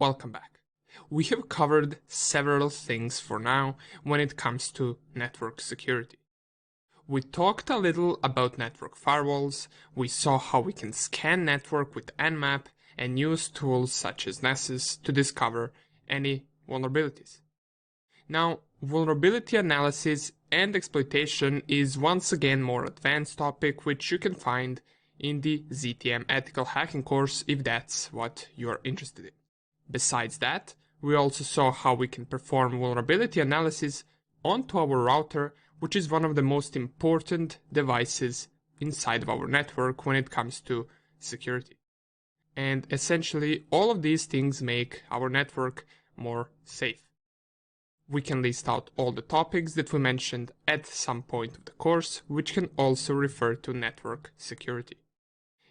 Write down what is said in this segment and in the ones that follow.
Welcome back. We have covered several things for now when it comes to network security. We talked a little about network firewalls, we saw how we can scan network with Nmap and use tools such as Nessus to discover any vulnerabilities. Now, vulnerability analysis and exploitation is once again more advanced topic which you can find in the ZTM ethical hacking course if that's what you're interested in. Besides that, we also saw how we can perform vulnerability analysis onto our router, which is one of the most important devices inside of our network when it comes to security. And essentially, all of these things make our network more safe. We can list out all the topics that we mentioned at some point of the course, which can also refer to network security.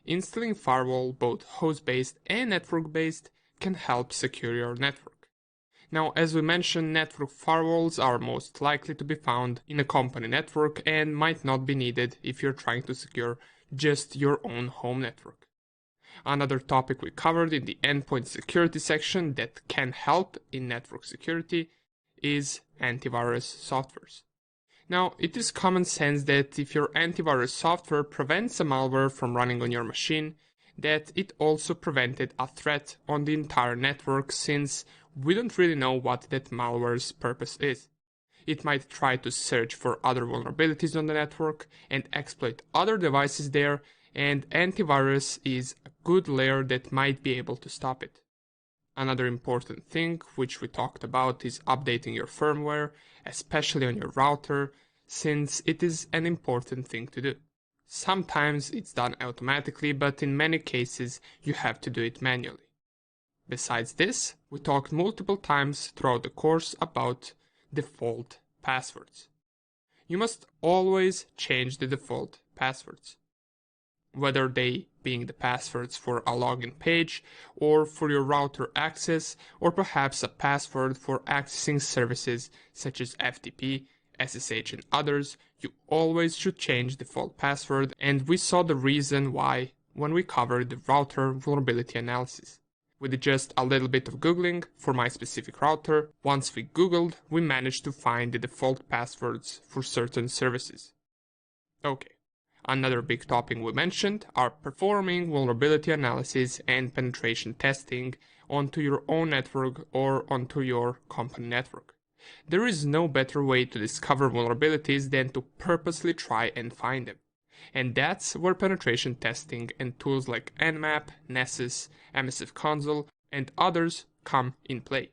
Installing firewall, both host-based and network-based, can help secure your network. Now, as we mentioned, network firewalls are most likely to be found in a company network and might not be needed if you're trying to secure just your own home network. Another topic we covered in the endpoint security section that can help in network security is antivirus softwares. Now, it is common sense that if your antivirus software prevents a malware from running on your machine, that it also prevented a threat on the entire network, since we don't really know what that malware's purpose is. It might try to search for other vulnerabilities on the network and exploit other devices there, and antivirus is a good layer that might be able to stop it. Another important thing which we talked about is updating your firmware, especially on your router, since it is an important thing to do. Sometimes it's done automatically, but in many cases you have to do it manually. Besides this, we talked multiple times throughout the course about default passwords. You must always change the default passwords, whether they being the passwords for a login page or for your router access, or perhaps a password for accessing services such as FTP, SSH and others. You always should change default password, and we saw the reason why when we covered the router vulnerability analysis. With just a little bit of googling for my specific router, once we googled, we managed to find the default passwords for certain services. Okay. Another big topic we mentioned are performing vulnerability analysis and penetration testing onto your own network or onto your company network. There is no better way to discover vulnerabilities than to purposely try and find them. And that's where penetration testing and tools like Nmap, Nessus, MSF Console, and others come in play.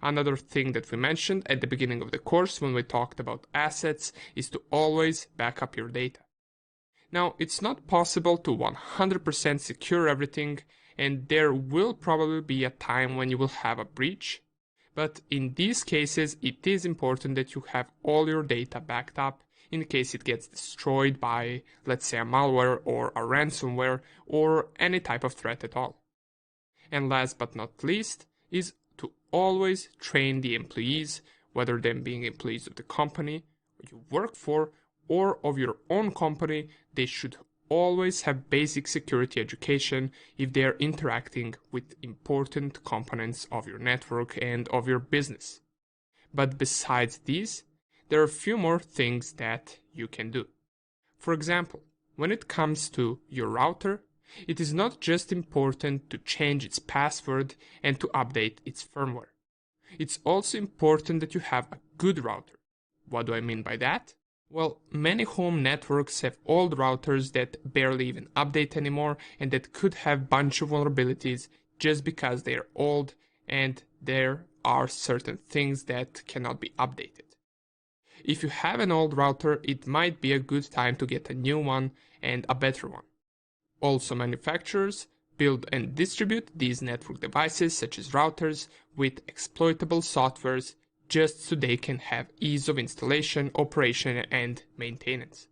Another thing that we mentioned at the beginning of the course when we talked about assets is to always back up your data. Now, it's not possible to 100% secure everything, and there will probably be a time when you will have a breach, but in these cases it is important that you have all your data backed up in case it gets destroyed by, let's say, a malware or a ransomware or any type of threat at all. And last but not least is to always train the employees, whether them being employees of the company you work for or of your own company. They should always have basic security education if they are interacting with important components of your network and of your business. But besides these, there are a few more things that you can do. For example, when it comes to your router, it is not just important to change its password and to update its firmware. It's also important that you have a good router. What do I mean by that? Well, many home networks have old routers that barely even update anymore and that could have bunch of vulnerabilities just because they are old and there are certain things that cannot be updated. If you have an old router, it might be a good time to get a new one and a better one. Also, manufacturers build and distribute these network devices such as routers with exploitable softwares just so they can have ease of installation, operation and maintenance.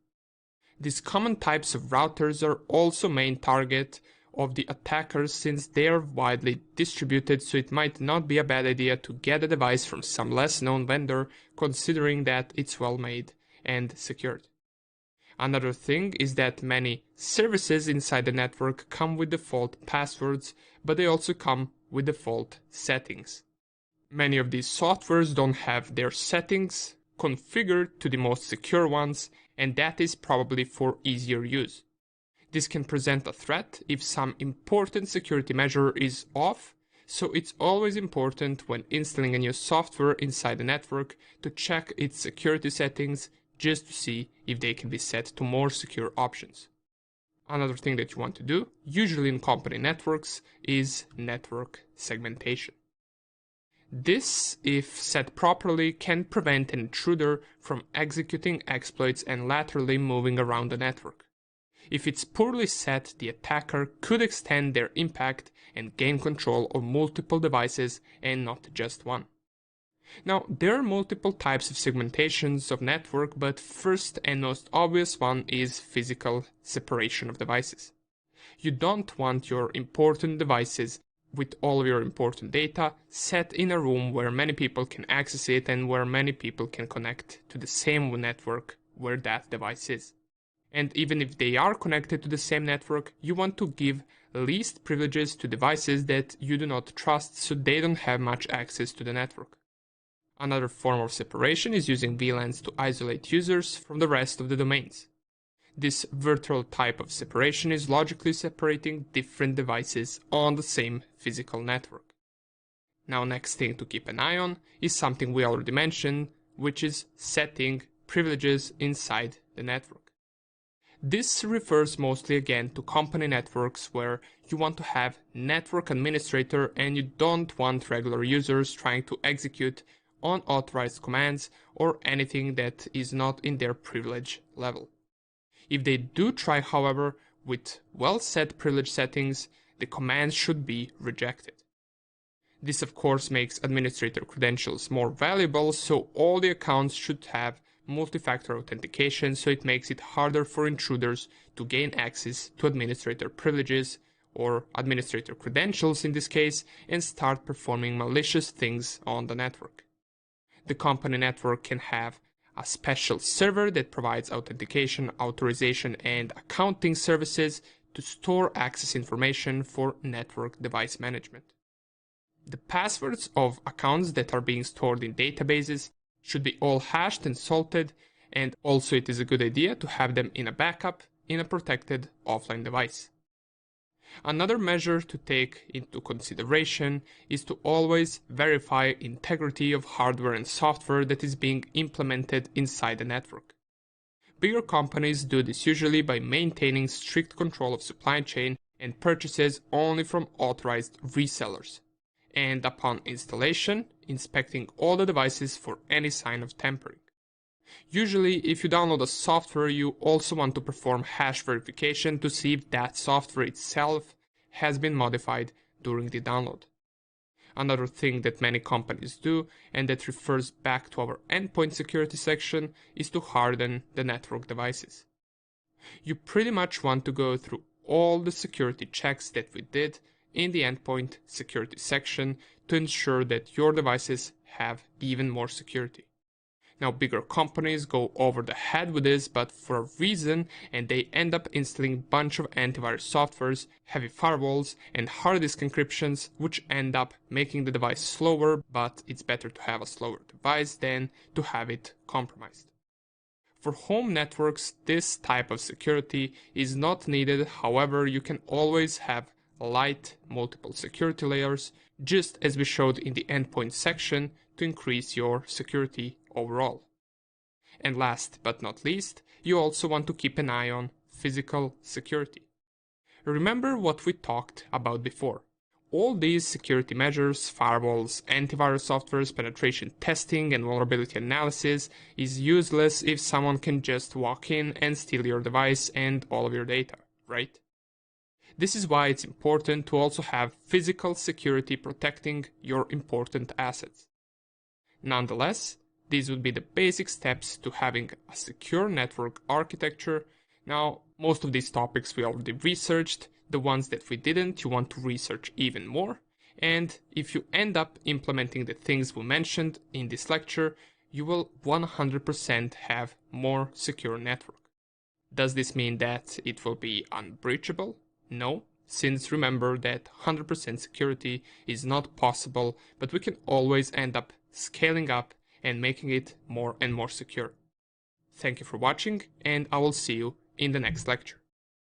These common types of routers are also main target of the attackers since they are widely distributed, so it might not be a bad idea to get a device from some less known vendor considering that it's well made and secured. Another thing is that many services inside the network come with default passwords, but they also come with default settings. Many of these softwares don't have their settings configured to the most secure ones, and that is probably for easier use. This can present a threat if some important security measure is off, so it's always important when installing a new software inside the network to check its security settings just to see if they can be set to more secure options. Another thing that you want to do, usually in company networks, is network segmentation. This, if set properly, can prevent an intruder from executing exploits and laterally moving around the network. If it's poorly set, the attacker could extend their impact and gain control of multiple devices and not just one. Now, there are multiple types of segmentations of network, but first and most obvious one is physical separation of devices. You don't want your important devices with all of your important data set in a room where many people can access it and where many people can connect to the same network where that device is. And even if they are connected to the same network, you want to give least privileges to devices that you do not trust so they don't have much access to the network. Another form of separation is using VLANs to isolate users from the rest of the domains. This virtual type of separation is logically separating different devices on the same physical network. Now, next thing to keep an eye on is something we already mentioned, which is setting privileges inside the network. This refers mostly again to company networks where you want to have network administrator and you don't want regular users trying to execute unauthorized commands or anything that is not in their privilege level. If they do try, however, with well-set privilege settings, the commands should be rejected. This of course makes administrator credentials more valuable, so all the accounts should have multi-factor authentication, so it makes it harder for intruders to gain access to administrator privileges or administrator credentials in this case and start performing malicious things on the network. The company network can have a special server that provides authentication, authorization, and accounting services to store access information for network device management. The passwords of accounts that are being stored in databases should be all hashed and salted, and also it is a good idea to have them in a backup in a protected offline device. Another measure to take into consideration is to always verify integrity of hardware and software that is being implemented inside the network. Bigger companies do this usually by maintaining strict control of supply chain and purchases only from authorized resellers, and upon installation, inspecting all the devices for any sign of tampering. Usually, if you download a software, you also want to perform hash verification to see if that software itself has been modified during the download. Another thing that many companies do, and that refers back to our endpoint security section, is to harden the network devices. You pretty much want to go through all the security checks that we did in the endpoint security section to ensure that your devices have even more security. Now, bigger companies go over the head with this, but for a reason, and they end up installing a bunch of antivirus softwares, heavy firewalls, and hard disk encryptions, which end up making the device slower, but it's better to have a slower device than to have it compromised. For home networks, this type of security is not needed, however, you can always have light multiple security layers, just as we showed in the endpoint section, to increase your security overall. And last but not least, you also want to keep an eye on physical security. Remember what we talked about before. All these security measures, firewalls, antivirus softwares, penetration testing, and vulnerability analysis is useless if someone can just walk in and steal your device and all of your data, right? This is why it's important to also have physical security protecting your important assets. Nonetheless, these would be the basic steps to having a secure network architecture. Now, most of these topics we already researched. The ones that we didn't, you want to research even more. And if you end up implementing the things we mentioned in this lecture, you will 100% have more secure network. Does this mean that it will be unbreachable? No, since remember that 100% security is not possible, but we can always end up scaling up and making it more and more secure. Thank you for watching, and I will see you in the next lecture.